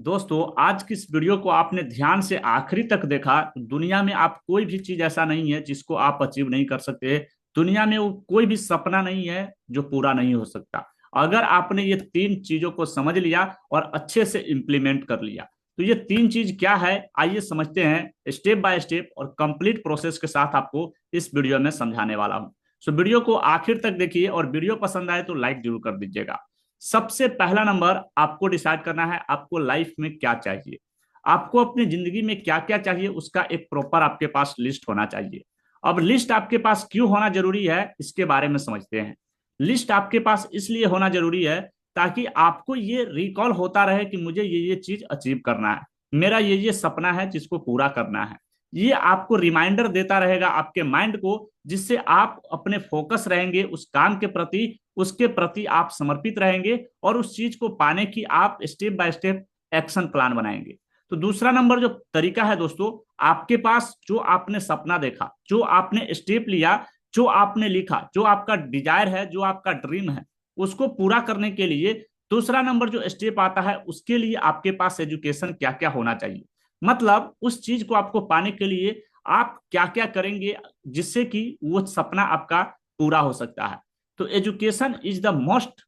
दोस्तों, आज की इस वीडियो को आपने ध्यान से आखिरी तक देखा तो दुनिया में आप कोई भी चीज ऐसा नहीं है जिसको आप अचीव नहीं कर सकते। दुनिया में वो कोई भी सपना नहीं है जो पूरा नहीं हो सकता। अगर आपने ये तीन चीजों को समझ लिया और अच्छे से इम्प्लीमेंट कर लिया तो ये तीन चीज क्या है, आइए समझते हैं स्टेप बाय स्टेप और कंप्लीट प्रोसेस के साथ आपको इस वीडियो में समझाने वाला हूँ। सो वीडियो को आखिर तक देखिए और वीडियो पसंद आए तो लाइक जरूर कर दीजिएगा। सबसे पहला नंबर आपको डिसाइड करना है आपको लाइफ में क्या चाहिए। आपको अपनी जिंदगी में क्या क्या चाहिए उसका एक प्रॉपर आपके पास लिस्ट होना चाहिए। अब लिस्ट आपके पास क्यों होना जरूरी है इसके बारे में समझते हैं। लिस्ट आपके पास इसलिए होना जरूरी है ताकि आपको ये रिकॉल होता रहे कि मुझे ये चीज अचीव करना है, मेरा ये सपना है जिसको पूरा करना है। ये आपको रिमाइंडर देता रहेगा आपके माइंड को, जिससे आप अपने फोकस रहेंगे उस काम के प्रति, उसके प्रति आप समर्पित रहेंगे और उस चीज को पाने की आप step by step action plan बनाएंगे। तो दूसरा नंबर जो तरीका है दोस्तों, आपके पास जो आपने सपना देखा, जो आपने स्टेप लिया, जो आपने लिखा, जो आपका डिजायर है, जो आपका ड्रीम है, उसको पूरा करने के लिए दूसरा नंबर जो स्टेप आता है उसके लिए आपके पास एजुकेशन क्या क्या होना चाहिए। मतलब उस चीज को आपको पाने के लिए आप क्या क्या करेंगे जिससे कि वो सपना आपका पूरा हो सकता है। तो education is the most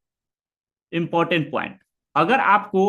important point. अगर आपको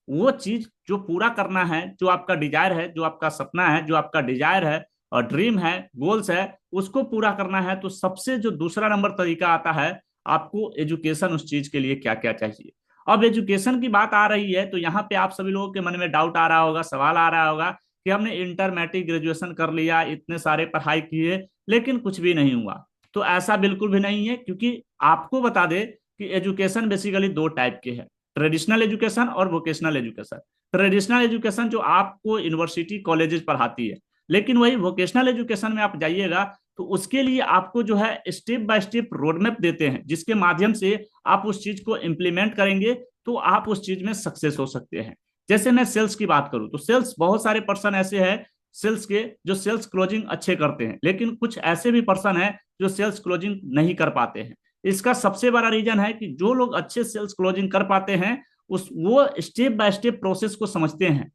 वो चीज जो पूरा करना है, जो आपका डिजायर है, जो आपका सपना है, जो आपका डिजायर है और ड्रीम है, गोल्स है, उसको पूरा करना है तो सबसे जो दूसरा नंबर तरीका आता है, आपको एजुकेशन उस चीज के लिए क्या क्या चाहिए। अब एजुकेशन की बात आ रही है तो यहाँ पे आप सभी लोगों के मन में डाउट आ रहा होगा, सवाल आ रहा होगा कि हमने इंटर मैट्रिक ग्रेजुएशन कर लिया, इतने सारे पढ़ाई किए, लेकिन कुछ भी नहीं हुआ। तो ऐसा बिल्कुल भी नहीं है, क्योंकि आपको बता दे कि एजुकेशन बेसिकली दो टाइप के हैं, ट्रेडिशनल एजुकेशन और वोकेशनल एजुकेशन। ट्रेडिशनल एजुकेशन जो आपको यूनिवर्सिटी कॉलेजेस पढ़ाती है, लेकिन वही वोकेशनल एजुकेशन में आप जाइएगा तो उसके लिए आपको जो है step by step road map देते हैं, जिसके माध्यम से आप उस चीज को इम्प्लीमेंट करेंगे तो आप उस चीज में सक्सेस हो सकते हैं। जैसे मैं सेल्स की बात करूं तो सेल्स बहुत सारे पर्सन ऐसे हैं सेल्स के जो सेल्स क्लोजिंग अच्छे करते हैं, लेकिन कुछ ऐसे भी पर्सन हैं जो सेल्स क्लोजिंग नहीं कर पाते हैं। इसका सबसे बड़ा रीजन है कि जो लोग अच्छे सेल्स क्लोजिंग कर पाते हैं उस वो स्टेप बाय स्टेप प्रोसेस को समझते हैं।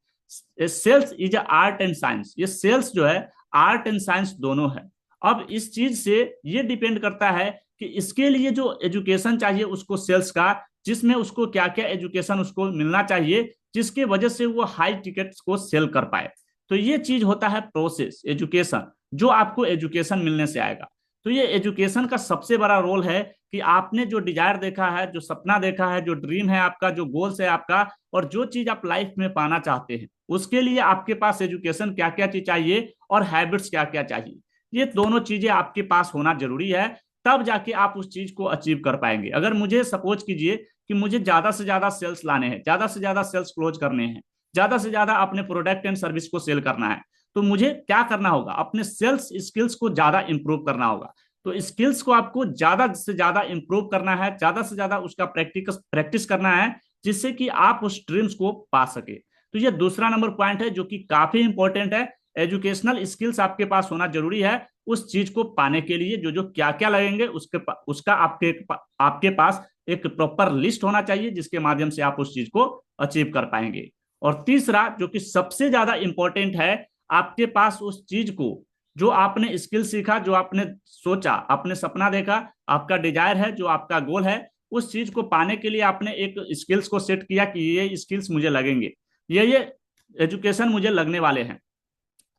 Sales is a art and science, ये सेल्स जो है आर्ट एंड साइंस दोनों है। अब इस चीज से ये डिपेंड करता है कि इसके लिए जो एजुकेशन चाहिए उसको सेल्स का, जिसमें उसको क्या क्या एजुकेशन उसको मिलना चाहिए जिसके वजह से वो हाई टिकट्स को सेल कर पाए। तो ये चीज होता है प्रोसेस एजुकेशन, जो आपको एजुकेशन मिलने से आएगा। तो ये एजुकेशन का सबसे बड़ा रोल है कि आपने जो डिजायर देखा है, जो सपना देखा है, जो ड्रीम है आपका, जो गोल्स है आपका, और जो चीज आप लाइफ में पाना चाहते हैं, उसके लिए आपके पास एजुकेशन क्या क्या चीज चाहिए और हैबिट्स क्या क्या चाहिए, ये दोनों चीजें आपके पास होना जरूरी है। तब जाके आप उस चीज को अचीव कर पाएंगे। अगर मुझे सपोज कीजिए कि मुझे ज्यादा से ज्यादा सेल्स लाने हैं, ज्यादा से ज्यादा सेल्स क्लोज करने हैं, ज्यादा से ज्यादा अपने प्रोडक्ट एंड सर्विस को सेल करना है, तो मुझे क्या करना होगा, अपने सेल्स स्किल्स को ज्यादा इंप्रूव करना होगा। तो स्किल्स को आपको ज्यादा से ज्यादा इंप्रूव करना है, ज्यादा से ज्यादा उसका प्रैक्टिस प्रैक्टिस करना है, जिससे कि आप उस ड्रीम्स को पा सके। तो ये दूसरा नंबर पॉइंट है जो कि काफी इंपॉर्टेंट है। एजुकेशनल स्किल्स आपके पास होना जरूरी है उस चीज को पाने के लिए। जो जो क्या क्या लगेंगे उसका आपके पास एक प्रॉपर लिस्ट होना चाहिए, जिसके माध्यम से आप उस चीज को अचीव कर पाएंगे। और तीसरा जो कि सबसे ज्यादा इंपॉर्टेंट है, आपके पास उस चीज को, जो आपने स्किल सीखा, जो आपने सोचा, आपने सपना देखा, आपका डिजायर है, जो आपका गोल है, उस चीज को पाने के लिए आपने एक स्किल्स को सेट किया कि ये स्किल्स मुझे लगेंगे, ये एजुकेशन मुझे लगने वाले हैं,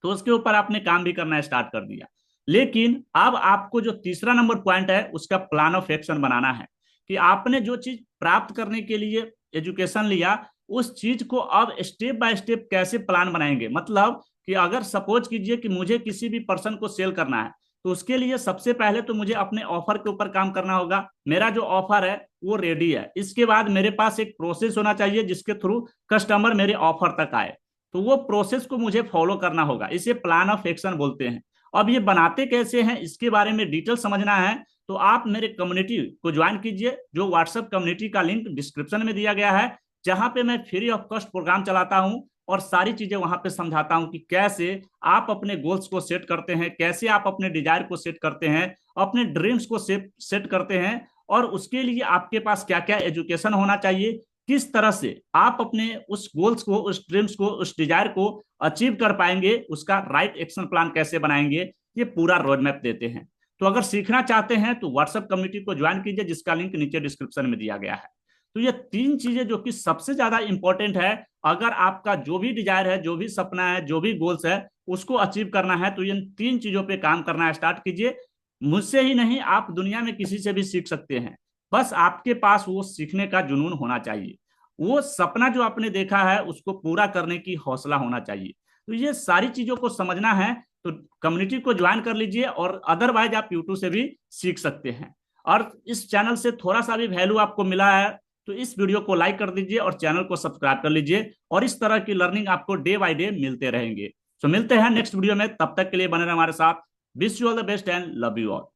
तो उसके ऊपर आपने काम भी करना स्टार्ट कर दिया। लेकिन अब आपको जो तीसरा नंबर पॉइंट है उसका प्लान ऑफ एक्शन बनाना है, कि आपने जो चीज प्राप्त करने के लिए एजुकेशन लिया उस चीज को अब स्टेप बाय स्टेप कैसे प्लान बनाएंगे। मतलब कि अगर सपोज कीजिए कि मुझे किसी भी पर्सन को सेल करना है, तो उसके लिए सबसे पहले तो मुझे अपने ऑफर के ऊपर काम करना होगा। मेरा जो ऑफर है वो रेडी है, इसके बाद मेरे पास एक प्रोसेस होना चाहिए जिसके थ्रू कस्टमर मेरे ऑफर तक आए। तो वो प्रोसेस को मुझे फॉलो करना होगा, इसे प्लान ऑफ एक्शन बोलते हैं। अब ये बनाते कैसे हैं इसके बारे में डिटेल समझना है तो आप मेरे कम्युनिटी को ज्वाइन कीजिए, जो व्हाट्सएप कम्युनिटी का लिंक डिस्क्रिप्शन में दिया गया है, जहां पे मैं फ्री ऑफ कॉस्ट प्रोग्राम चलाता हूं और सारी चीजें वहां पे समझाता हूं कि कैसे आप अपने गोल्स को सेट करते हैं, कैसे आप अपने डिजायर को सेट करते हैं, अपने ड्रीम्स को सेट करते हैं, और उसके लिए आपके पास क्या क्या एजुकेशन होना चाहिए, किस तरह से आप अपने उस गोल्स को, उस ड्रीम्स को, उस डिजायर को अचीव कर पाएंगे, उसका राइट एक्शन प्लान कैसे बनाएंगे, ये पूरा रोड मैप देते हैं। तो अगर सीखना चाहते हैं तो व्हाट्सएप कम्युनिटी को ज्वाइन कीजिए, जिसका लिंक नीचे डिस्क्रिप्शन में दिया गया है। तो ये तीन चीजें जो कि सबसे ज्यादा इंपॉर्टेंट है, अगर आपका जो भी डिजायर है, जो भी सपना है, जो भी गोल्स है, उसको अचीव करना है, तो इन तीन चीजों पे काम करना स्टार्ट कीजिए। मुझसे ही नहीं, आप दुनिया में किसी से भी सीख सकते हैं। बस आपके पास वो सीखने का जुनून होना चाहिए, वो सपना जो आपने देखा है उसको पूरा करने की हौसला होना चाहिए। तो ये सारी चीजों को समझना है तो कम्युनिटी को ज्वाइन कर लीजिए, और अदरवाइज आप यूट्यूब से भी सीख सकते हैं। और इस चैनल से थोड़ा सा भी वैल्यू आपको मिला है तो इस वीडियो को लाइक कर दीजिए और चैनल को सब्सक्राइब कर लीजिए, और इस तरह की लर्निंग आपको डे बाय डे मिलते रहेंगे। तो मिलते हैं नेक्स्ट वीडियो में, तब तक के लिए बने रहे हमारे साथ। Wish you all the best and love you all.